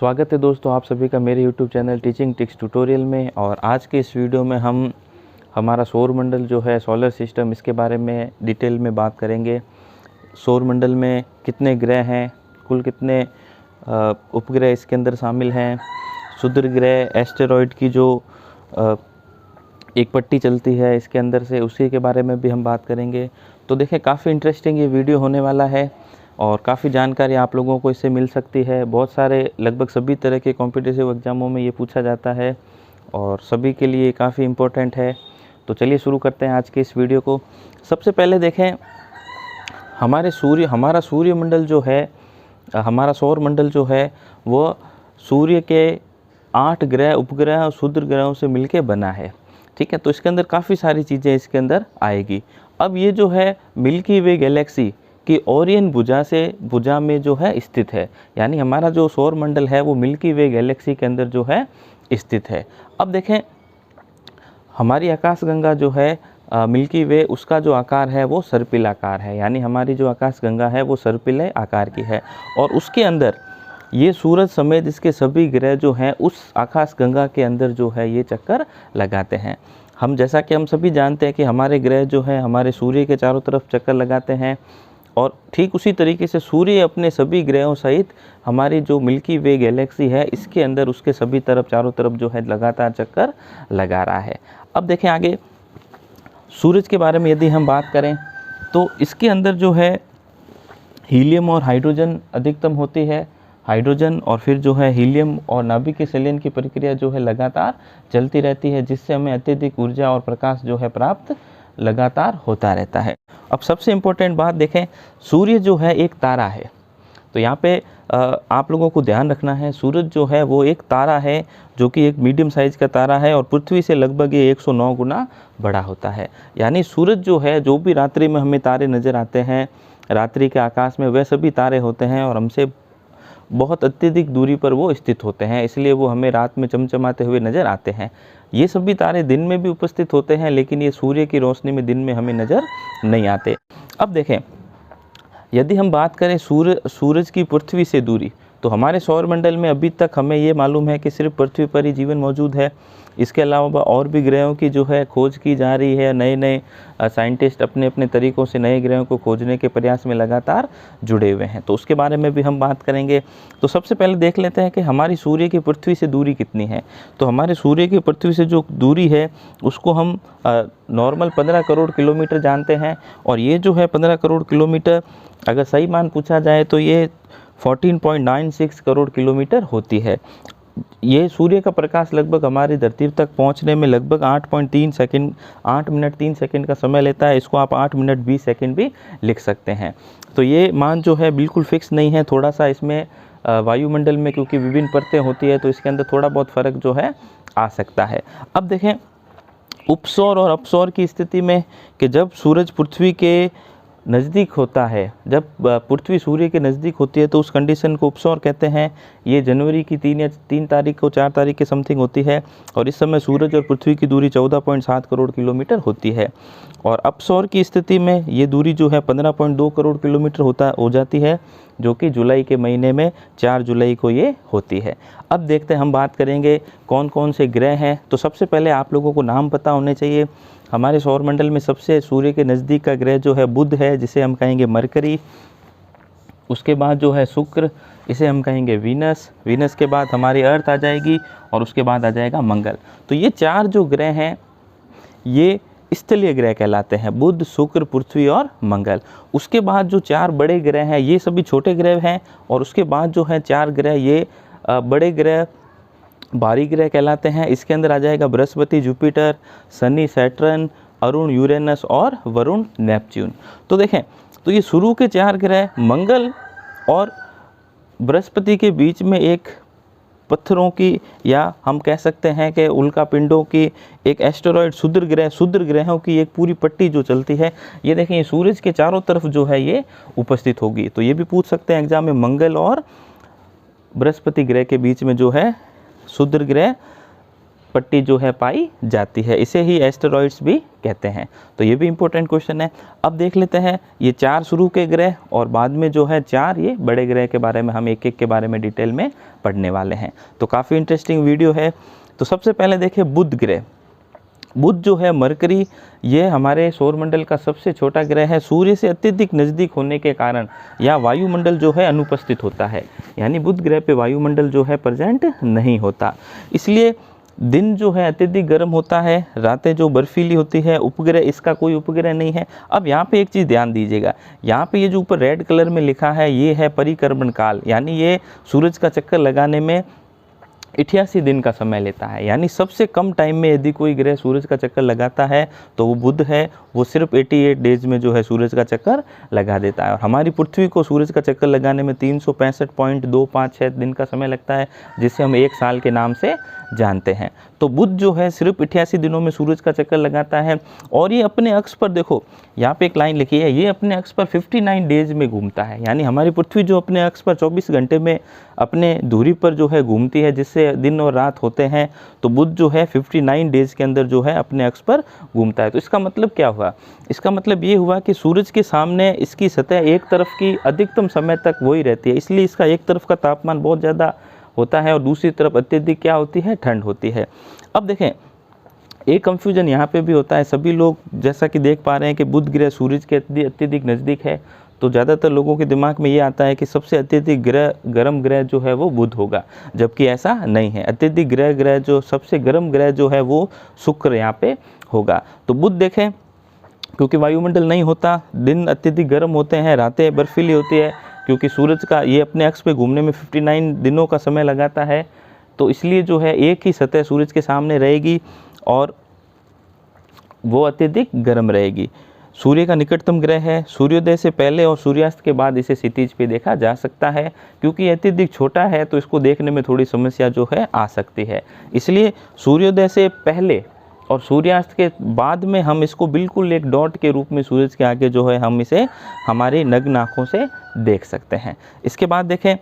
स्वागत है दोस्तों आप सभी का मेरे YouTube channel teaching tricks tutorial में। और आज के इस वीडियो में हम हमारा सौरमंडल जो है सोलर सिस्टम, इसके बारे में डिटेल में बात करेंगे। सौरमंडल में कितने ग्रह हैं, कुल कितने उपग्रह इसके अंदर शामिल हैं, क्षुद्र ग्रह एस्टेरॉयड की जो एक पट्टी चलती है इसके अंदर से, उसी के बारे में भी हम बात करेंगे। तो देखें, काफ़ी इंटरेस्टिंग ये वीडियो होने वाला है और काफ़ी जानकारी आप लोगों को इससे मिल सकती है। बहुत सारे लगभग सभी तरह के कॉम्पिटिटिव एग्ज़ामों में ये पूछा जाता है और सभी के लिए काफ़ी इम्पोर्टेंट है। तो चलिए शुरू करते हैं आज के इस वीडियो को। सबसे पहले देखें, हमारा सूर्यमंडल जो है, हमारा सौरमंडल जो है वो सूर्य के 8 ग्रह, उपग्रह और क्षुद्र ग्रहों से मिलके बना है। ठीक है, तो इसके अंदर काफ़ी सारी चीज़ें इसके अंदर आएगी। अब ये जो है मिल्की वे गैलेक्सी की ओरियन भुजा में जो है स्थित है, यानी हमारा जो सौरमंडल है वो मिल्की वे गैलेक्सी के अंदर जो है स्थित है। अब देखें, हमारी आकाशगंगा जो है मिल्की वे, उसका जो आकार है वो सर्पिल आकार है, यानी हमारी जो आकाशगंगा है वो सर्पिल आकार की है। और उसके अंदर ये सूरज समेत इसके सभी ग्रह जो हैं उस आकाशगंगा के अंदर जो है ये चक्कर लगाते हैं। जैसा कि हम सभी जानते हैं कि हमारे ग्रह जो हैं हमारे सूर्य के चारों तरफ चक्कर लगाते हैं, और ठीक उसी तरीके से सूर्य अपने सभी ग्रहों सहित हमारी जो मिल्की वे गैलेक्सी है इसके अंदर उसके सभी तरफ, चारों तरफ जो है लगातार चक्कर लगा रहा है। अब देखें आगे, सूरज के बारे में यदि हम बात करें तो इसके अंदर जो है हीलियम और हाइड्रोजन अधिकतम होती है। हाइड्रोजन और फिर जो है हीलियम और नाभिकीय संलयन की प्रक्रिया जो है लगातार चलती रहती है, जिससे हमें अत्यधिक ऊर्जा और प्रकाश जो है प्राप्त लगातार होता रहता है। अब सबसे इम्पोर्टेंट बात देखें, सूर्य जो है एक तारा है। तो यहाँ पे आप लोगों को ध्यान रखना है, सूरज जो है वो एक तारा है जो कि एक मीडियम साइज़ का तारा है और पृथ्वी से लगभग ये 109 गुना बड़ा होता है। यानी सूरज जो है, जो भी रात्रि में हमें तारे नज़र आते हैं रात्रि के आकाश में, वह सभी तारे होते हैं और हमसे बहुत अत्यधिक दूरी पर वो स्थित होते हैं, इसलिए वो हमें रात में चमचमाते हुए नज़र आते हैं। ये सभी तारे दिन में भी उपस्थित होते हैं, लेकिन ये सूर्य की रोशनी में दिन में हमें नज़र नहीं आते। अब देखें, यदि हम बात करें सूरज की पृथ्वी से दूरी, तो हमारे सौरमंडल में अभी तक हमें ये मालूम है कि सिर्फ पृथ्वी पर ही जीवन मौजूद है। इसके अलावा और भी ग्रहों की जो है खोज की जा रही है। नए नए साइंटिस्ट अपने अपने तरीक़ों से नए ग्रहों को खोजने के प्रयास में लगातार जुड़े हुए हैं, तो उसके बारे में भी हम बात करेंगे। तो सबसे पहले देख लेते हैं कि हमारी सूर्य की पृथ्वी से दूरी कितनी है। तो हमारे सूर्य की पृथ्वी से जो दूरी है उसको हम नॉर्मल 15 करोड़ किलोमीटर जानते हैं, और ये जो है 15 करोड़ किलोमीटर अगर सही मान पूछा जाए तो ये 14.96 करोड़ किलोमीटर होती है। ये सूर्य का प्रकाश लगभग हमारी धरती तक पहुंचने में लगभग 8 मिनट 3 सेकंड का समय लेता है। इसको आप 8 मिनट 20 सेकंड भी लिख सकते हैं। तो ये मान जो है बिल्कुल फिक्स नहीं है, थोड़ा सा इसमें वायुमंडल में क्योंकि विभिन्न परतें होती है तो इसके अंदर थोड़ा बहुत फ़र्क जो है आ सकता है। अब देखें, उपसौर और अपसौर की स्थिति में कि जब सूरज पृथ्वी के नज़दीक होता है, जब पृथ्वी सूर्य के नज़दीक होती है तो उस कंडीशन को उपसौर कहते हैं। ये जनवरी की 3 तारीख को 4 तारीख के समथिंग होती है, और इस समय सूरज और पृथ्वी की दूरी 14.7 करोड़ किलोमीटर होती है। और अपसौर की स्थिति में ये दूरी जो है 15.2 करोड़ किलोमीटर हो जाती है, जो कि जुलाई के महीने में 4 जुलाई को ये होती है। अब देखते हैं, हम बात करेंगे कौन कौन से ग्रह हैं। तो सबसे पहले आप लोगों को नाम पता होने चाहिए। हमारे सौरमंडल में सबसे सूर्य के नज़दीक का ग्रह जो है बुध है, जिसे हम कहेंगे मरकरी। उसके बाद जो है शुक्र, इसे हम कहेंगे वीनस। वीनस के बाद हमारी अर्थ आ जाएगी और उसके बाद आ जाएगा मंगल। तो ये 4 जो ग्रह हैं ये स्थलीय ग्रह कहलाते हैं, बुध, शुक्र, पृथ्वी और मंगल। उसके बाद जो 4 बड़े ग्रह हैं ये सभी छोटे ग्रह हैं, और उसके बाद जो है 4 ग्रह ये बड़े ग्रह भारी ग्रह कहलाते हैं। इसके अंदर आ जाएगा Brihaspati, Jupiter, Shani, Saturn, Arun, Uranus और वरुण, नेपच्यून। तो देखें, तो ये शुरू के 4 ग्रह मंगल और बृहस्पति के बीच में एक पत्थरों की, या हम कह सकते हैं कि उल्का पिंडों की एक एस्टेरॉयड क्षुद्र ग्रहों की एक पूरी पट्टी जो चलती है, ये देखें ये सूरज के चारों तरफ जो है ये उपस्थित होगी। तो ये भी पूछ सकते हैं एग्जाम में, मंगल और बृहस्पति ग्रह के बीच में जो है क्षुद्र ग्रह पट्टी जो है पाई जाती है, इसे ही एस्टेरॉइड्स भी कहते हैं। तो ये भी इंपॉर्टेंट क्वेश्चन है। अब देख लेते हैं ये 4 शुरू के ग्रह और बाद में जो है 4 ये बड़े ग्रह के बारे में हम एक एक के बारे में डिटेल में पढ़ने वाले हैं। तो काफ़ी इंटरेस्टिंग वीडियो है। तो सबसे पहले देखें बुध ग्रह। बुध जो है मरकरी, ये हमारे सौरमंडल का सबसे छोटा ग्रह है। सूर्य से अत्यधिक नज़दीक होने के कारण यहाँ वायुमंडल जो है अनुपस्थित होता है, यानी बुध ग्रह पे वायुमंडल जो है प्रेजेंट नहीं होता। इसलिए दिन जो है अत्यधिक गर्म होता है, रातें जो बर्फीली होती है। उपग्रह, इसका कोई उपग्रह नहीं है। अब यहाँ पे एक चीज़ ध्यान दीजिएगा, यहाँ पे ये जो ऊपर रेड कलर में लिखा है ये है परिक्रमण काल, यानी ये सूरज का चक्कर लगाने में 88 दिन का समय लेता है। यानी सबसे कम टाइम में यदि कोई ग्रह सूरज का चक्कर लगाता है तो वो बुध है। वो सिर्फ 88 डेज में जो है सूरज का चक्कर लगा देता है। और हमारी पृथ्वी को सूरज का चक्कर लगाने में 365.256 दिन का समय लगता है, जिसे हम 1 साल के नाम से जानते हैं। तो बुध जो है सिर्फ 88 दिनों में सूरज का चक्कर लगाता है। और ये अपने अक्ष पर, देखो यहाँ पे एक लाइन लिखी है, ये अपने अक्ष पर 59 डेज में घूमता है। यानी हमारी पृथ्वी जो अपने अक्ष पर 24 घंटे में अपने धुरी पर जो है घूमती है, जिससे दिन और रात होते हैं, तो बुध जो है 59 डेज के अंदर जो है अपने अक्ष पर घूमता है। तो इसका मतलब क्या हुआ? इसका मतलब ये हुआ कि सूरज के सामने इसकी सतह एक तरफ की अधिकतम समय तक वही रहती है, इसलिए इसका एक तरफ का तापमान बहुत ज़्यादा होता है और दूसरी तरफ अत्यधिक क्या होती है? ठंड होती है। अब देखें, एक कंफ्यूजन यहाँ पे भी होता है। सभी लोग जैसा कि देख पा रहे हैं कि बुध ग्रह सूरज के अत्यधिक नज़दीक है, तो ज़्यादातर लोगों के दिमाग में ये आता है कि सबसे अत्यधिक गर्म ग्रह जो है वो बुध होगा, जबकि ऐसा नहीं है। अत्यधिक ग्रह जो सबसे गर्म ग्रह जो है वो शुक्र यहाँ पे होगा। तो बुध देखें, क्योंकि वायुमंडल नहीं होता, दिन अत्यधिक गर्म होते हैं, रातें बर्फीली होती है, क्योंकि सूरज का ये अपने अक्ष पे घूमने में 59 दिनों का समय लगाता है, तो इसलिए जो है एक ही सतह सूरज के सामने रहेगी और वो अत्यधिक गर्म रहेगी। सूर्य का निकटतम ग्रह है। सूर्योदय से पहले और सूर्यास्त के बाद इसे क्षितिज पे देखा जा सकता है। क्योंकि अत्यधिक छोटा है तो इसको देखने में थोड़ी समस्या जो है आ सकती है, इसलिए सूर्योदय से पहले और सूर्यास्त के बाद में हम इसको बिल्कुल एक डॉट के रूप में सूरज के आगे जो है हम इसे हमारी नग्न आँखों से देख सकते हैं। इसके बाद देखें,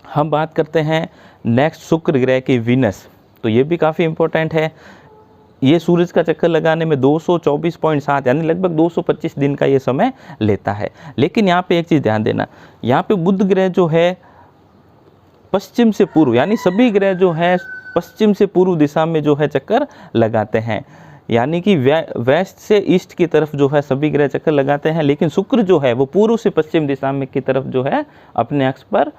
हम बात करते हैं नेक्स्ट शुक्र ग्रह की वीनस। तो ये भी काफ़ी इम्पोर्टेंट है। ये सूरज का चक्कर लगाने में 224.7 यानी लगभग 225 दिन का ये समय लेता है। लेकिन यहाँ पे एक चीज़ ध्यान देना, यहाँ पे बुध ग्रह जो है पश्चिम से पूर्व, यानी सभी ग्रह जो है पश्चिम से पूर्व दिशा में जो है चक्कर लगाते हैं, यानी कि वेस्ट से ईस्ट की तरफ जो है सभी ग्रह चक्कर लगाते हैं। लेकिन शुक्र जो है वो पूर्व से पश्चिम दिशा में की तरफ जो है अपने अक्ष पर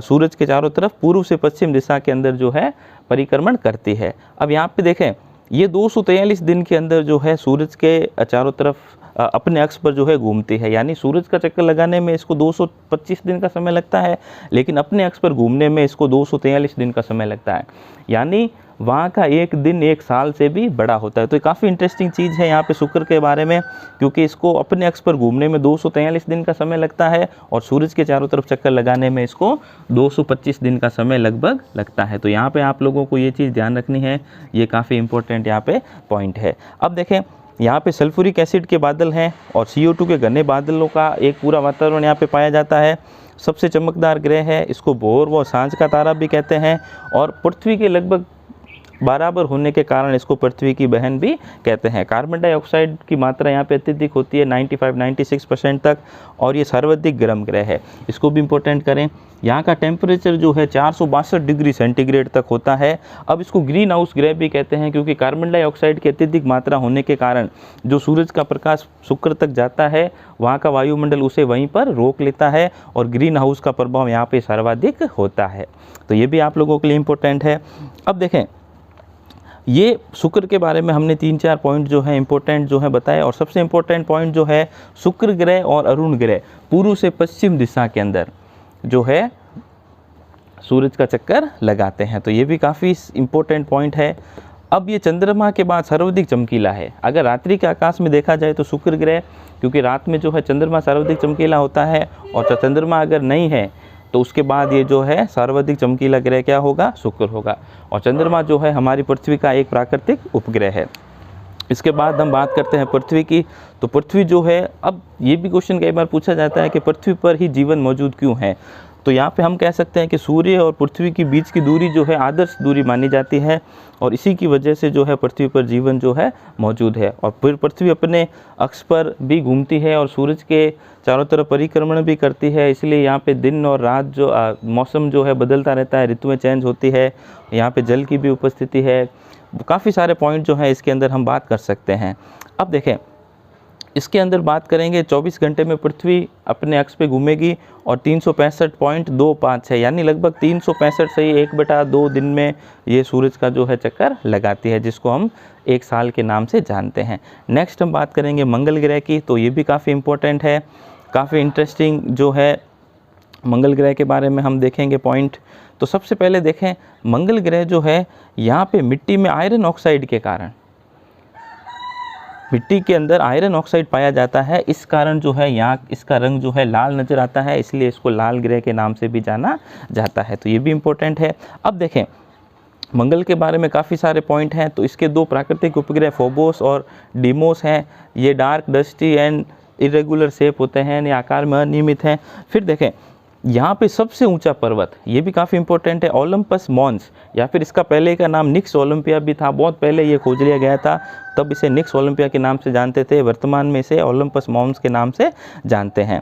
सूरज के चारों तरफ पूर्व से पश्चिम दिशा के अंदर जो है परिक्रमण करती है। अब यहाँ पे देखें, ये 243 दिन के अंदर जो है सूरज के चारों तरफ अपने अक्ष पर जो है घूमती है। यानी सूरज का चक्कर लगाने में इसको 225 दिन का समय लगता है, लेकिन अपने अक्ष पर घूमने में इसको 243 दिन का समय लगता है। यानी वहाँ का एक दिन 1 साल से भी बड़ा होता है। तो ये काफ़ी इंटरेस्टिंग चीज़ है यहाँ पे शुक्र के बारे में, क्योंकि इसको अपने अक्ष पर घूमने में 243 दिन का समय लगता है और सूरज के चारों तरफ चक्कर लगाने में इसको 225 दिन का समय लगभग लगता है। तो यहाँ पे आप लोगों को ये चीज़ ध्यान रखनी है, ये काफ़ी इंपॉर्टेंट यहाँ पे पॉइंट है। अब देखें, यहाँ पे सल्फ्यूरिक एसिड के बादल हैं और CO2 के घने बादलों का एक पूरा वातावरण यहाँ पे पाया जाता है। सबसे चमकदार ग्रह है, इसको भोर व सांझ का तारा भी कहते हैं और पृथ्वी के लगभग बराबर होने के कारण इसको पृथ्वी की बहन भी कहते हैं। कार्बन डाइऑक्साइड की मात्रा यहाँ पे अत्यधिक होती है 95-96% तक, और ये सर्वाधिक गर्म ग्रह है। इसको भी इम्पोर्टेंट करें, यहाँ का टेम्परेचर जो है 462 डिग्री सेंटीग्रेड तक होता है। अब इसको ग्रीन हाउस ग्रह भी कहते हैं, क्योंकि कार्बन डाइऑक्साइड की अत्यधिक मात्रा होने के कारण जो सूरज का प्रकाश शुक्र तक जाता है, वहाँ का वायुमंडल उसे वहीं पर रोक लेता है और ग्रीन हाउस का प्रभाव यहाँ पे सर्वाधिक होता है। तो ये भी आप लोगों के लिए इम्पोर्टेंट है। अब देखें, ये शुक्र के बारे में हमने 3-4 पॉइंट जो है इंपॉर्टेंट जो है बताए, और सबसे इम्पोर्टेंट पॉइंट जो है शुक्र ग्रह और अरुण ग्रह पूर्व से पश्चिम दिशा के अंदर जो है सूरज का चक्कर लगाते हैं। तो ये भी काफ़ी इम्पोर्टेंट पॉइंट है। अब ये चंद्रमा के बाद सर्वाधिक चमकीला है। अगर रात्रि के आकाश में देखा जाए तो शुक्र ग्रह, क्योंकि रात में जो है चंद्रमा सर्वाधिक चमकीला होता है, और चंद्रमा अगर नहीं है तो उसके बाद ये जो है सर्वाधिक चमकीला ग्रह क्या होगा? शुक्र होगा। और चंद्रमा जो है हमारी पृथ्वी का एक प्राकृतिक उपग्रह है। इसके बाद हम बात करते हैं पृथ्वी की। तो पृथ्वी जो है, अब ये भी क्वेश्चन कई बार पूछा जाता है कि पृथ्वी पर ही जीवन मौजूद क्यों है? तो यहाँ पे हम कह सकते हैं कि सूर्य और पृथ्वी के बीच की दूरी जो है आदर्श दूरी मानी जाती है, और इसी की वजह से जो है पृथ्वी पर जीवन जो है मौजूद है। और फिर पृथ्वी अपने अक्ष पर भी घूमती है और सूरज के चारों तरफ परिक्रमण भी करती है, इसलिए यहाँ पे दिन और रात जो मौसम जो है बदलता रहता है, ऋतुएं चेंज होती है, यहाँ पे जल की भी उपस्थिति है। काफ़ी सारे पॉइंट जो है इसके अंदर हम बात कर सकते हैं। अब देखें, इसके अंदर बात करेंगे 24 घंटे में पृथ्वी अपने अक्ष पे घूमेगी और 365.25 है, यानी लगभग 365 से ही 1/2 दिन में ये सूरज का जो है चक्कर लगाती है, जिसको हम एक साल के नाम से जानते हैं। नेक्स्ट हम बात करेंगे मंगल ग्रह की, तो ये भी काफ़ी इम्पोर्टेंट है, काफ़ी इंटरेस्टिंग जो है मंगल ग्रह के बारे में हम देखेंगे पॉइंट। तो सबसे पहले देखें, मंगल ग्रह जो है यहाँ पे मिट्टी में आयरन ऑक्साइड के कारण, मिट्टी के अंदर आयरन ऑक्साइड पाया जाता है, इस कारण जो है यहाँ इसका रंग जो है लाल नज़र आता है, इसलिए इसको लाल ग्रह के नाम से भी जाना जाता है। तो ये भी इम्पोर्टेंट है। अब देखें, मंगल के बारे में काफ़ी सारे पॉइंट हैं। तो इसके 2 प्राकृतिक उपग्रह फोबोस और डीमोस हैं। ये dark, dusty and irregular shape होते हैं, यानी आकार में अनियमित हैं। फिर देखें, यहाँ पे सबसे ऊंचा पर्वत, ये भी काफ़ी इंपॉर्टेंट है, ओलंपस मॉन्स, या फिर इसका पहले का नाम निक्स ओलंपिया भी था, बहुत पहले ये खोज लिया गया था, तब इसे निक्स ओलंपिया के नाम से जानते थे, वर्तमान में इसे ओलंपस मॉन्स के नाम से जानते हैं।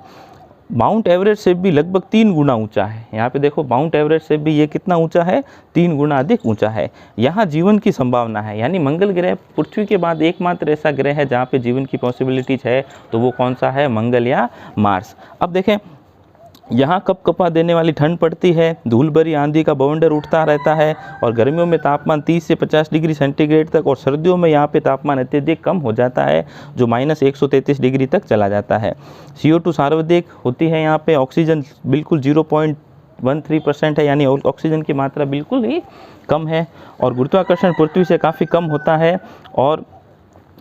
माउंट एवरेस्ट से भी लगभग 3 गुना ऊंचा है। यहाँ पे देखो, माउंट एवरेस्ट से भी ये कितना ऊंचा है, 3 गुना अधिक ऊंचा है। यहाँ जीवन की संभावना है, यानी मंगल ग्रह पृथ्वी के बाद एकमात्र ऐसा ग्रह है जहाँ पे जीवन की पॉसिबिलिटीज है, तो वो कौन सा है, मंगल या मार्स। अब देखें, यहाँ कपकपा देने वाली ठंड पड़ती है, धूल भरी आंधी का बवंडर उठता रहता है, और गर्मियों में तापमान 30 से 50 डिग्री सेंटीग्रेड तक, और सर्दियों में यहाँ पे तापमान अत्यधिक कम हो जाता है, जो -133 डिग्री तक चला जाता है। CO2 सर्वाधिक होती है यहाँ पे, ऑक्सीजन बिल्कुल 0.13% है, यानी ऑक्सीजन की मात्रा बिल्कुल ही कम है, और गुरुत्वाकर्षण पृथ्वी से काफ़ी कम होता है, और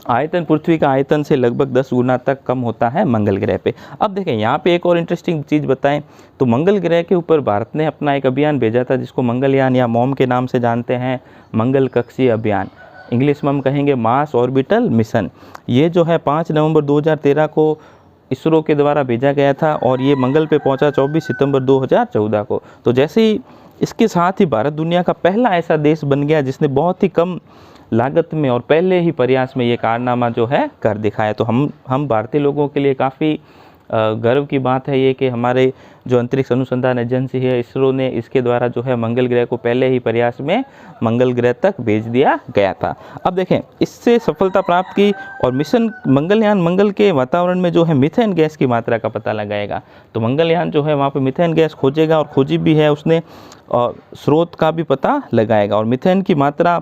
आयतन पृथ्वी का आयतन से लगभग 10 गुना तक कम होता है मंगल ग्रह पे। अब देखें, यहाँ पे एक और इंटरेस्टिंग चीज़ बताएं, तो मंगल ग्रह के ऊपर भारत ने अपना एक अभियान भेजा था, जिसको मंगलयान या मॉम के नाम से जानते हैं, मंगल कक्षीय अभियान, इंग्लिश में हम कहेंगे मार्स ऑर्बिटल मिशन। ये जो है 5 नवंबर 2013 को इसरो के द्वारा भेजा गया था, और ये मंगल पे पहुंचा 24 सितंबर 2014 को। तो जैसे ही इसके साथ ही भारत दुनिया का पहला ऐसा देश बन गया जिसने बहुत ही कम लागत में और पहले ही प्रयास में ये कारनामा जो है कर दिखाया। तो हम भारतीय लोगों के लिए काफ़ी गर्व की बात है ये, कि हमारे जो अंतरिक्ष अनुसंधान एजेंसी है इसरो ने, इसके द्वारा जो है मंगल ग्रह को पहले ही प्रयास में मंगल ग्रह तक भेज दिया गया था। अब देखें, इससे सफलता प्राप्त की, और मिशन मंगलयान मंगल के वातावरण में जो है मीथेन गैस की मात्रा का पता लगाएगा। तो मंगलयान जो है वहाँ पे मीथेन गैस खोजेगा, और खोजी भी है उसने, और स्रोत का भी पता लगाएगा, और मीथेन की मात्रा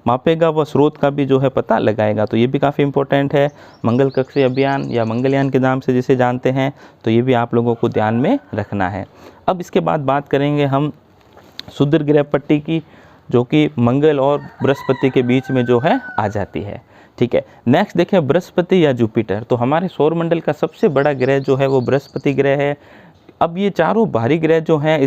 मापेगा, व स्रोत का भी जो है पता लगाएगा। तो ये भी काफ़ी इंपॉर्टेंट है, मंगल कक्षीय अभियान या मंगलयान के नाम से जिसे जानते हैं, तो ये भी आप लोगों को ध्यान में रखना है। अब इसके बाद बात करेंगे हम क्षुद्र ग्रह पट्टी की, जो कि मंगल और बृहस्पति के बीच में जो है आ जाती है। ठीक है, नेक्स्ट देखें, बृहस्पति या जुपिटर। तो हमारे सौरमंडल का सबसे बड़ा ग्रह जो है वो बृहस्पति ग्रह है। अब ये चारों भारी ग्रह जो हैं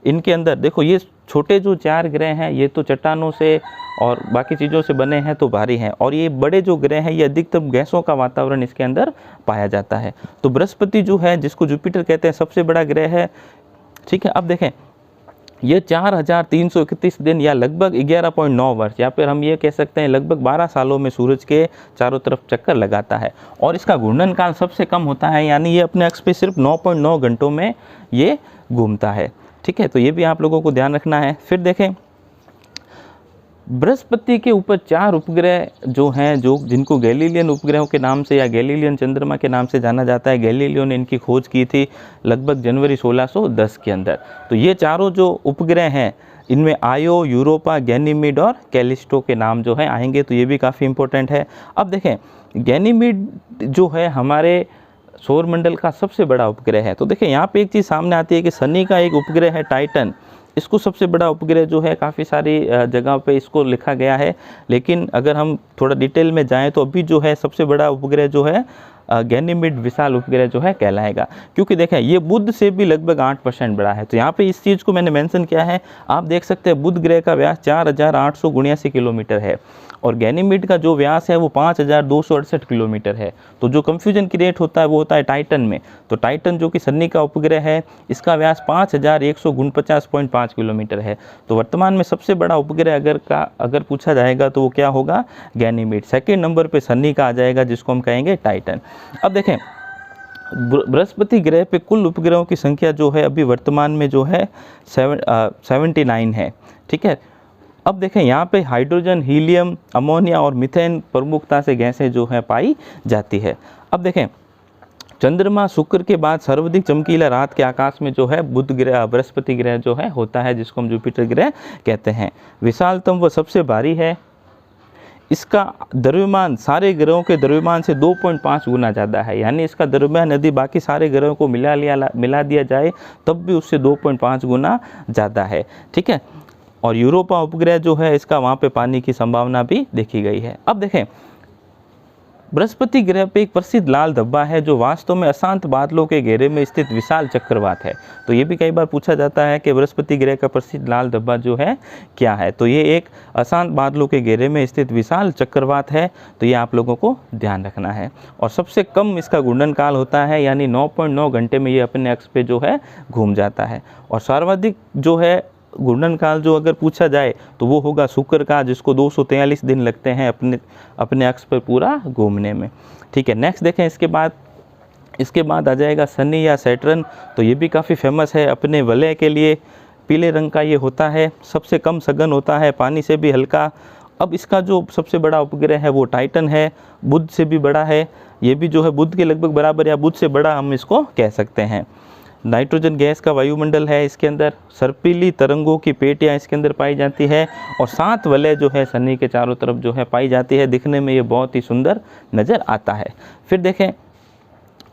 इनके अंदर देखो, ये छोटे जो 4 ग्रह हैं ये तो चट्टानों से और बाकी चीज़ों से बने हैं, तो भारी हैं, और ये बड़े जो ग्रह हैं ये अधिकतम गैसों का वातावरण इसके अंदर पाया जाता है। तो बृहस्पति जो है, जिसको जुपिटर कहते हैं, सबसे बड़ा ग्रह है। ठीक है, अब देखें, ये 4331 दिन या लगभग 11.9 वर्ष, या फिर हम ये कह सकते हैं लगभग 12 सालों में सूरज के चारों तरफ चक्कर लगाता है, और इसका घूर्णन काल सबसे कम होता है, यानी ये अपने अक्ष पे सिर्फ 9.9 घंटों में ये घूमता है। ठीक है, तो ये भी आप लोगों को ध्यान रखना है। फिर देखें, बृहस्पति के ऊपर 4 उपग्रह जो हैं, जिनको गैलीलियन उपग्रहों के नाम से या गैलीलियन चंद्रमा के नाम से जाना जाता है। गैलीलियो ने इनकी खोज की थी लगभग जनवरी 1610 के अंदर। तो ये चारों जो उपग्रह हैं, इनमें आयो, यूरोपा, गैनीमीड और कैलिस्टो के नाम जो है आएंगे, तो ये भी काफ़ी इंपॉर्टेंट है। अब देखें, गैनीमीड जो है हमारे सौरमंडल का सबसे बड़ा उपग्रह है। तो देखिए, यहाँ पे एक चीज़ सामने आती है कि शनि का एक उपग्रह है टाइटन, इसको सबसे बड़ा उपग्रह जो है, काफ़ी सारी जगह पे इसको लिखा गया है, लेकिन अगर हम थोड़ा डिटेल में जाएं तो अभी जो है सबसे बड़ा उपग्रह जो है गैनीमीड विशाल उपग्रह जो है कहलाएगा, क्योंकि देखें ये बुध से भी लगभग 8% बड़ा है। तो यहाँ पे इस चीज़ को मैंने मेंशन किया है, आप देख सकते हैं बुध ग्रह का व्यास 4879 किलोमीटर है, और गैनीमीड का जो व्यास है वो 5268 किलोमीटर है। तो जो कंफ्यूजन क्रिएट होता है वो होता है टाइटन में। तो टाइटन जो कि शनि का उपग्रह है, इसका व्यास 5149.5 किलोमीटर है। तो वर्तमान में सबसे बड़ा उपग्रह अगर पूछा जाएगा तो वो क्या होगा, गैनीमीड। सेकेंड नंबर पे शनि का आ जाएगा, जिसको हम कहेंगे टाइटन। अब देखें, बृहस्पति ग्रह पे कुल उपग्रहों की संख्या जो है अभी वर्तमान में जो है 79 है। ठीक है। अब देखें, यहाँ पे हाइड्रोजन, हीलियम, अमोनिया और मीथेन प्रमुखता से गैसें जो है पाई जाती है। अब देखें, चंद्रमा शुक्र के बाद सर्वाधिक चमकीला रात के आकाश में जो है बुध ग्रह, बृहस्पति ग्रह जो है होता है, जिसको हम जुपिटर ग्रह कहते हैं। विशालतम व सबसे भारी है। इसका द्रव्यमान सारे ग्रहों के द्रव्यमान से 2.5 गुना ज़्यादा है। यानी इसका द्रव्यमान यदि बाकी सारे ग्रहों को मिला दिया जाए तब भी उससे 2.5 गुना ज़्यादा है। ठीक है। और यूरोपा उपग्रह जो है, इसका वहाँ पे पानी की संभावना भी देखी गई है। अब देखें, बृहस्पति ग्रह पे एक प्रसिद्ध लाल धब्बा है जो वास्तव में अशांत बादलों के घेरे में स्थित विशाल चक्रवात है। तो ये भी कई बार पूछा जाता है कि बृहस्पति ग्रह का प्रसिद्ध लाल धब्बा जो है क्या है। तो ये एक अशांत बादलों के घेरे में स्थित विशाल चक्रवात है। तो ये आप लोगों को ध्यान रखना है। और सबसे कम इसका घूर्णन काल होता है, यानी 9.9 घंटे में ये अपने अक्ष पे जो है घूम जाता है। और सर्वाधिक जो है घूर्णन काल जो अगर पूछा जाए तो वो होगा शुक्र का, जिसको 243 दिन लगते हैं अपने अक्ष पर पूरा घूमने में। ठीक है। नेक्स्ट देखें, इसके बाद आ जाएगा शनि या सैटर्न। तो ये भी काफ़ी फेमस है अपने वलय के लिए। पीले रंग का ये होता है, सबसे कम सघन होता है, पानी से भी हल्का। अब इसका जो सबसे बड़ा उपग्रह है वो टाइटन है, बुध से भी बड़ा है। ये भी जो है बुध के लगभग बराबर या बुध से बड़ा हम इसको कह सकते हैं। नाइट्रोजन गैस का वायुमंडल है इसके अंदर। सर्पीली तरंगों की पेटियाँ इसके अंदर पाई जाती है। और 7 वलय जो है शनि के चारों तरफ जो है पाई जाती है। दिखने में ये बहुत ही सुंदर नज़र आता है। फिर देखें,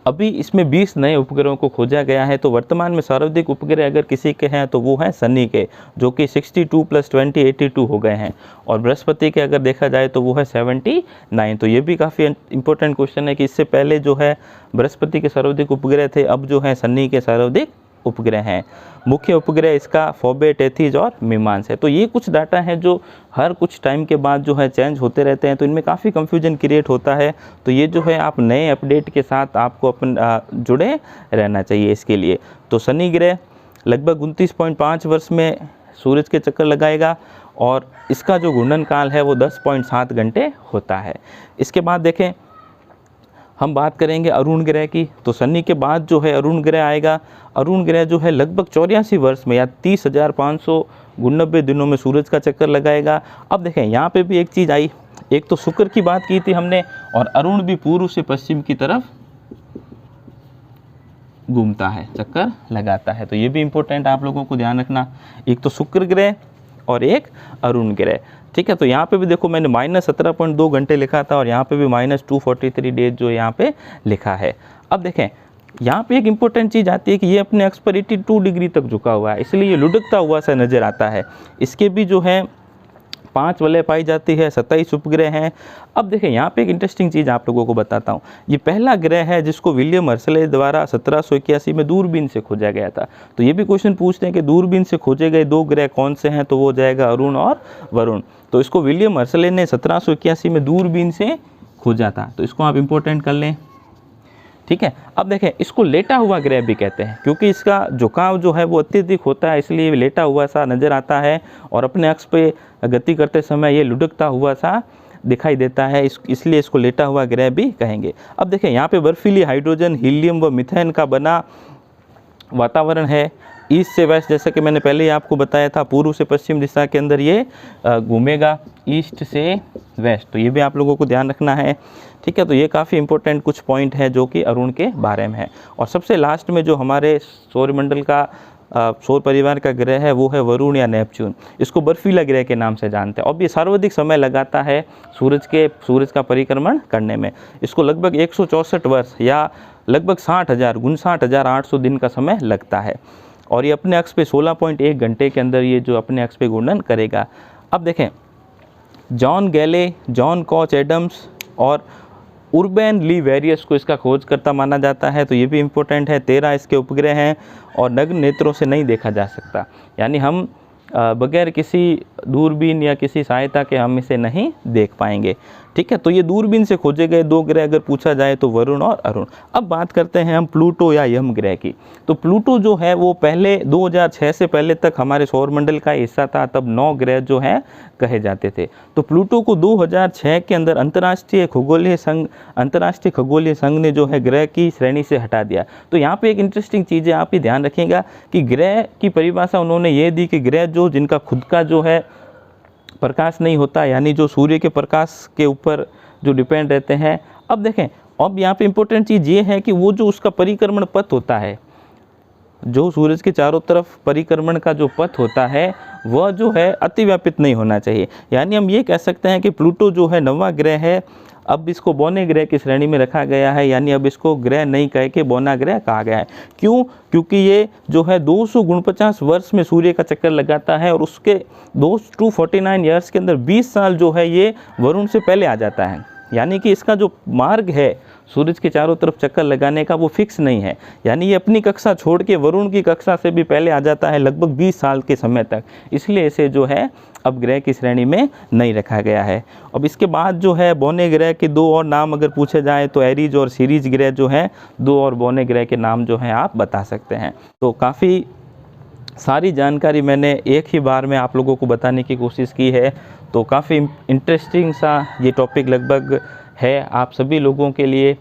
अभी इसमें 20 नए उपग्रहों को खोजा गया है। तो वर्तमान में सर्वाधिक उपग्रह अगर किसी के हैं तो वो हैं शनि के, जो कि 62 + 20 82 हो गए हैं। और बृहस्पति के अगर देखा जाए तो वो है 79। तो ये भी काफ़ी इंपॉर्टेंट क्वेश्चन है कि इससे पहले जो है बृहस्पति के सर्वाधिक उपग्रह थे, अब जो है शनि के सर्वाधिक उपग्रह हैं। मुख्य उपग्रह इसका फोबे, टेथिस और मीमांस है। तो ये कुछ डाटा हैं जो हर कुछ टाइम के बाद जो है चेंज होते रहते हैं। तो इनमें काफ़ी कंफ्यूजन क्रिएट होता है। तो ये जो है आप नए अपडेट के साथ आपको जुड़े रहना चाहिए इसके लिए। तो शनि ग्रह लगभग 29.5 वर्ष में सूरज के चक्कर लगाएगा और इसका जो घूर्णन काल है वो 10.7 घंटे होता है। इसके बाद देखें, हम बात करेंगे अरुण ग्रह की। तो शनि के बाद जो है अरुण ग्रह आएगा। अरुण ग्रह जो है लगभग 84 वर्ष में या 30,589 दिनों में सूरज का चक्कर लगाएगा। अब देखें, यहाँ पे भी एक चीज़ आई, एक तो शुक्र की बात की थी हमने, और अरुण भी पूर्व से पश्चिम की तरफ घूमता है, चक्कर लगाता है। तो ये भी इम्पोर्टेंट आप लोगों को ध्यान रखना। एक तो शुक्र ग्रह और एक अरुण ग्रह। ठीक है। तो यहाँ पे भी देखो, मैंने -17.2 घंटे लिखा था और यहाँ पे भी -243 डेज जो यहाँ पे लिखा है। अब देखें, यहाँ पे एक इम्पोर्टेंट चीज़ आती है कि ये अपने अक्ष पर 82 डिग्री तक झुका हुआ है, इसलिए ये लुढ़कता हुआ सा नज़र आता है। इसके भी जो है 5 वलय पाई जाती है, 27 उपग्रह हैं। अब देखें, यहाँ पे एक इंटरेस्टिंग चीज़ आप लोगों को बताता हूँ। ये पहला ग्रह है जिसको विलियम हर्शले द्वारा 1781 में दूरबीन से खोजा गया था। तो ये भी क्वेश्चन पूछते हैं कि दूरबीन से खोजे गए 2 ग्रह कौन से हैं, तो वो जाएगा अरुण और वरुण। तो इसको विलियम हर्शले ने 1781 में दूरबीन से खोजा था। तो इसको आप इम्पोर्टेंट कर लें। ठीक है। अब देखें, इसको लेटा हुआ ग्रह भी कहते हैं, क्योंकि इसका झुकाव जो है वो अत्यधिक होता है, इसलिए लेटा हुआ सा नज़र आता है और अपने अक्ष पे गति करते समय ये लुढ़कता हुआ सा दिखाई देता है, इसलिए इसको लेटा हुआ ग्रह भी कहेंगे। अब देखें, यहाँ पे बर्फीली हाइड्रोजन, हीलियम व मीथेन का बना वातावरण है। ईस्ट से वेस्ट, जैसे कि मैंने पहले ही आपको बताया था, पूर्व से पश्चिम दिशा के अंदर ये घूमेगा, ईस्ट से वेस्ट। तो ये भी आप लोगों को ध्यान रखना है। ठीक है। तो ये काफ़ी इंपॉर्टेंट कुछ पॉइंट है जो कि अरुण के बारे में है। और सबसे लास्ट में जो हमारे सौरमंडल का सौर परिवार का ग्रह है वो है वरुण या नेपच्यून। इसको बर्फीला ग्रह के नाम से जानते हैं। अब ये सर्वाधिक समय लगाता है सूरज का परिक्रमण करने में। इसको लगभग 164 वर्ष या लगभग 59,800 दिन का समय लगता है। और ये अपने अक्ष पे 16.1 घंटे के अंदर ये जो अपने अक्ष पे घूर्णन करेगा। अब देखें, जॉन गैले, जॉन कॉच एडम्स और उर्बेन ली वेरियस को इसका खोजकर्ता माना जाता है। तो ये भी इम्पोर्टेंट है। 13 इसके उपग्रह हैं और नग्न नेत्रों से नहीं देखा जा सकता, यानी हम बगैर किसी दूरबीन या किसी सहायता के हम इसे नहीं देख पाएंगे। ठीक है, तो ये दूरबीन से खोजे गए 2 ग्रह अगर पूछा जाए तो वरुण और अरुण। अब बात करते हैं हम प्लूटो या यम ग्रह की। तो प्लूटो जो है वो पहले 2006 से पहले तक हमारे सौरमंडल का हिस्सा था, तब 9 ग्रह जो हैं कहे जाते थे। तो प्लूटो को 2006 के अंदर अंतर्राष्ट्रीय खगोलीय संघ ने जो है ग्रह की श्रेणी से हटा दिया। तो यहाँ पे एक इंटरेस्टिंग चीज़ है, आप ही ध्यान रखिएगा कि ग्रह की परिभाषा उन्होंने ये दी कि ग्रह जो जिनका खुद का जो है प्रकाश नहीं होता, यानी जो सूर्य के प्रकाश के ऊपर जो डिपेंड रहते हैं। अब देखें, अब यहाँ पे इम्पोर्टेंट चीज़ ये है कि वो जो उसका परिक्रमण पथ होता है, जो सूरज के चारों तरफ परिक्रमण का जो पथ होता है वह जो है अतिव्यापित नहीं होना चाहिए। यानी हम ये कह सकते हैं कि प्लूटो जो है 9वां ग्रह है, अब इसको बौने ग्रह की श्रेणी में रखा गया है, यानी अब इसको ग्रह नहीं कह के बौना ग्रह कहा गया है। क्यों? क्योंकि ये जो है 249 वर्ष में सूर्य का चक्कर लगाता है और उसके 249 ईयर्स के अंदर 20 साल जो है ये वरुण से पहले आ जाता है। यानी कि इसका जो मार्ग है सूरज के चारों तरफ चक्कर लगाने का वो फिक्स नहीं है, यानी ये अपनी कक्षा छोड़ के वरुण की कक्षा से भी पहले आ जाता है, लगभग 20 साल के समय तक। इसलिए इसे जो है अब ग्रह की श्रेणी में नहीं रखा गया है। अब इसके बाद जो है बौने ग्रह के 2 और नाम अगर पूछे जाए तो एरीज और सीरीज ग्रह जो हैं 2 और बौने ग्रह के नाम जो हैं आप बता सकते हैं। तो काफ़ी सारी जानकारी मैंने एक ही बार में आप लोगों को बताने की कोशिश की है, तो काफ़ी इंटरेस्टिंग सा ये टॉपिक लगभग है आप सभी लोगों के लिए।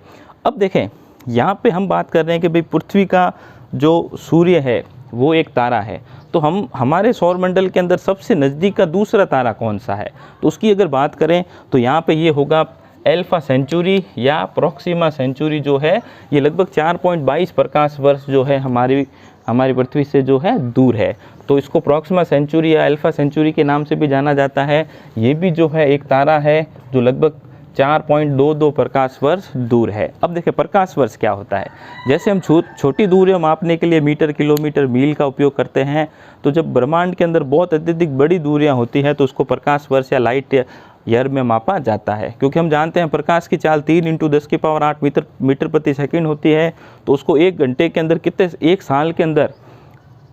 अब देखें, यहाँ पे हम बात कर रहे हैं कि भाई पृथ्वी का जो सूर्य है वो एक तारा है, तो हम हमारे सौरमंडल के अंदर सबसे नज़दीक का दूसरा तारा कौन सा है, तो उसकी अगर बात करें तो यहाँ पे ये होगा एल्फा सेंचुरी या प्रोक्सिमा सेंचुरी जो है, ये लगभग 4.22 प्रकाश वर्ष जो है हमारी पृथ्वी से जो है दूर है। तो इसको प्रोक्सिमा सेंचुरी या अल्फा सेंचुरी के नाम से भी जाना जाता है। ये भी जो है एक तारा है जो लगभग 4.22 प्रकाश वर्ष दूर है। अब देखिए प्रकाश वर्ष क्या होता है। जैसे हम छोटी दूरियां मापने के लिए मीटर, किलोमीटर, मील का उपयोग करते हैं, तो जब ब्रह्मांड के अंदर बहुत अत्यधिक बड़ी दूरियां होती हैं तो उसको प्रकाश वर्ष या लाइट ईयर में मापा जाता है। क्योंकि हम जानते हैं प्रकाश की चाल 3 × 10⁸ मीटर प्रति सेकंड होती है, तो उसको 1 घंटे के अंदर एक साल के अंदर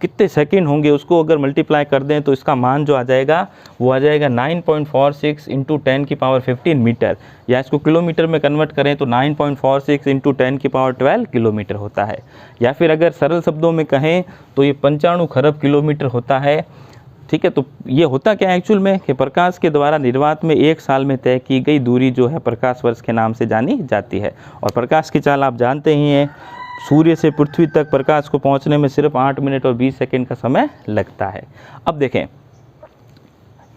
कितने सेकंड होंगे, उसको अगर मल्टीप्लाई कर दें तो इसका मान जो आ जाएगा वो आ जाएगा 9.46 × 10⁻15 मीटर, या इसको किलोमीटर में कन्वर्ट करें तो 9.46 × 10⁻12 किलोमीटर होता है। या फिर अगर सरल शब्दों में कहें तो ये 95 खरब किलोमीटर होता है। ठीक है, तो ये होता क्या है एक्चुअल में कि प्रकाश के द्वारा निर्वात में 1 साल में तय की गई दूरी जो है प्रकाश वर्ष के नाम से जानी जाती है। और प्रकाश की चाल आप जानते ही हैं, सूर्य से पृथ्वी तक प्रकाश को पहुंचने में सिर्फ 8 मिनट और 20 सेकंड का समय लगता है। अब देखें,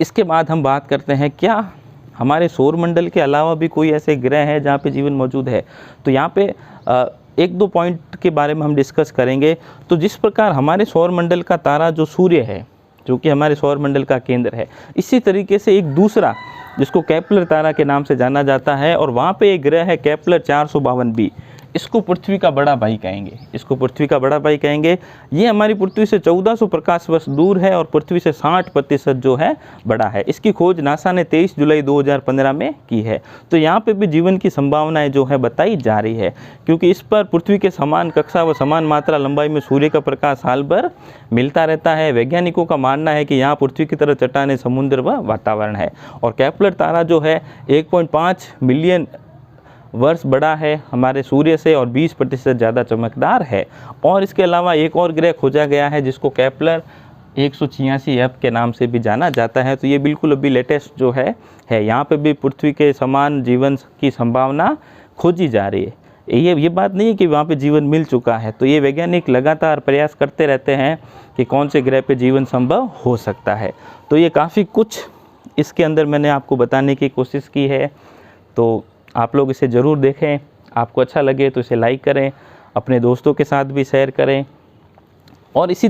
इसके बाद हम बात करते हैं क्या हमारे सौरमंडल के अलावा भी कोई ऐसे ग्रह है जहाँ पे जीवन मौजूद है। तो यहाँ पे 1-2 पॉइंट के बारे में हम डिस्कस करेंगे। तो जिस प्रकार हमारे सौरमंडल का तारा जो सूर्य है, जो कि हमारे सौरमंडल का केंद्र है, इसी तरीके से एक दूसरा जिसको केपलर तारा के नाम से जाना जाता है, और वहाँ पे एक ग्रह है केपलर 452b। इसको पृथ्वी का बड़ा भाई कहेंगे। ये हमारी पृथ्वी से 1400 प्रकाश वर्ष दूर है और पृथ्वी से 60% जो है बड़ा है। इसकी खोज नासा ने 23 जुलाई 2015 में की है। तो यहाँ पे भी जीवन की संभावनाएं जो है बताई जा रही है, क्योंकि इस पर पृथ्वी के समान कक्षा व समान मात्रा लंबाई में सूर्य का प्रकाश साल भर मिलता रहता है। वैज्ञानिकों का मानना है कि यहाँ पृथ्वी की तरह चट्टानें, समुद्र व वातावरण है। और केपलर तारा जो है 1.5 मिलियन वर्ष बड़ा है हमारे सूर्य से और 20% ज़्यादा चमकदार है। और इसके अलावा एक और ग्रह खोजा गया है जिसको केपलर 186f के नाम से भी जाना जाता है। तो ये बिल्कुल अभी लेटेस्ट जो है यहाँ पे भी पृथ्वी के समान जीवन की संभावना खोजी जा रही है। ये बात नहीं है कि वहाँ पे जीवन मिल चुका है। तो ये वैज्ञानिक लगातार प्रयास करते रहते हैं कि कौन से ग्रह पे जीवन संभव हो सकता है। तो ये काफ़ी कुछ इसके अंदर मैंने आपको बताने की कोशिश की है। तो आप लोग इसे ज़रूर देखें, आपको अच्छा लगे तो इसे लाइक करें, अपने दोस्तों के साथ भी शेयर करें। और इसी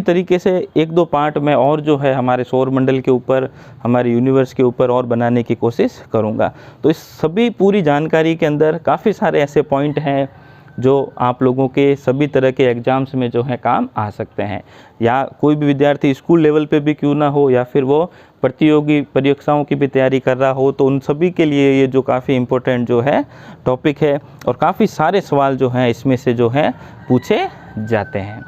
तरीके से 1-2 पार्ट में और जो है हमारे सौरमंडल के ऊपर, हमारे यूनिवर्स के ऊपर और बनाने की कोशिश करूँगा। तो इस सभी पूरी जानकारी के अंदर काफ़ी सारे ऐसे पॉइंट हैं जो आप लोगों के सभी तरह के एग्ज़ाम्स में जो है काम आ सकते हैं। या कोई भी विद्यार्थी स्कूल लेवल पे भी क्यों ना हो, या फिर वो प्रतियोगी परीक्षाओं की भी तैयारी कर रहा हो, तो उन सभी के लिए ये जो काफ़ी इम्पोर्टेंट जो है टॉपिक है। और काफ़ी सारे सवाल जो हैं इसमें से जो है पूछे जाते हैं।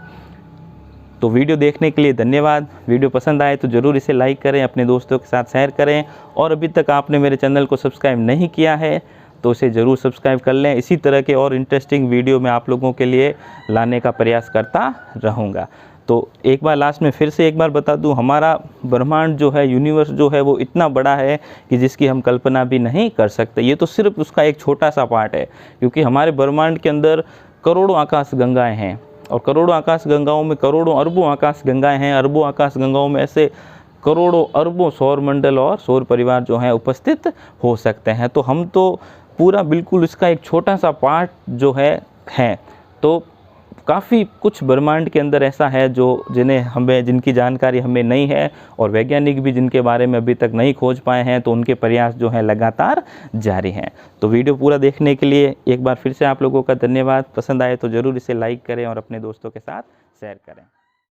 तो वीडियो देखने के लिए धन्यवाद। वीडियो पसंद आए तो ज़रूर इसे लाइक करें, अपने दोस्तों के साथ शेयर करें, और अभी तक आपने मेरे चैनल को सब्सक्राइब नहीं किया है तो इसे ज़रूर सब्सक्राइब कर लें। इसी तरह के और इंटरेस्टिंग वीडियो मैं आप लोगों के लिए लाने का प्रयास करता रहूँगा। तो एक बार लास्ट में फिर से एक बार बता दूं, हमारा ब्रह्मांड जो है, यूनिवर्स जो है, वो इतना बड़ा है कि जिसकी हम कल्पना भी नहीं कर सकते। ये तो सिर्फ उसका एक छोटा सा पार्ट है, क्योंकि हमारे ब्रह्मांड के अंदर करोड़ों आकाश गंगाएं हैं, और करोड़ों आकाश गंगाओं में करोड़ों अरबों आकाश गंगाएं हैं। अरबों आकाश गंगाओं में ऐसे करोड़ों अरबों सौर मंडल और सौर परिवार जो हैं उपस्थित हो सकते हैं। तो हम तो पूरा बिल्कुल इसका एक छोटा सा पार्ट जो है तो काफ़ी कुछ ब्रह्मांड के अंदर ऐसा है जिनकी जानकारी हमें नहीं है, और वैज्ञानिक भी जिनके बारे में अभी तक नहीं खोज पाए हैं, तो उनके प्रयास जो हैं लगातार जारी हैं। तो वीडियो पूरा देखने के लिए एक बार फिर से आप लोगों का धन्यवाद। पसंद आए तो ज़रूर इसे लाइक करें और अपने दोस्तों के साथ शेयर करें।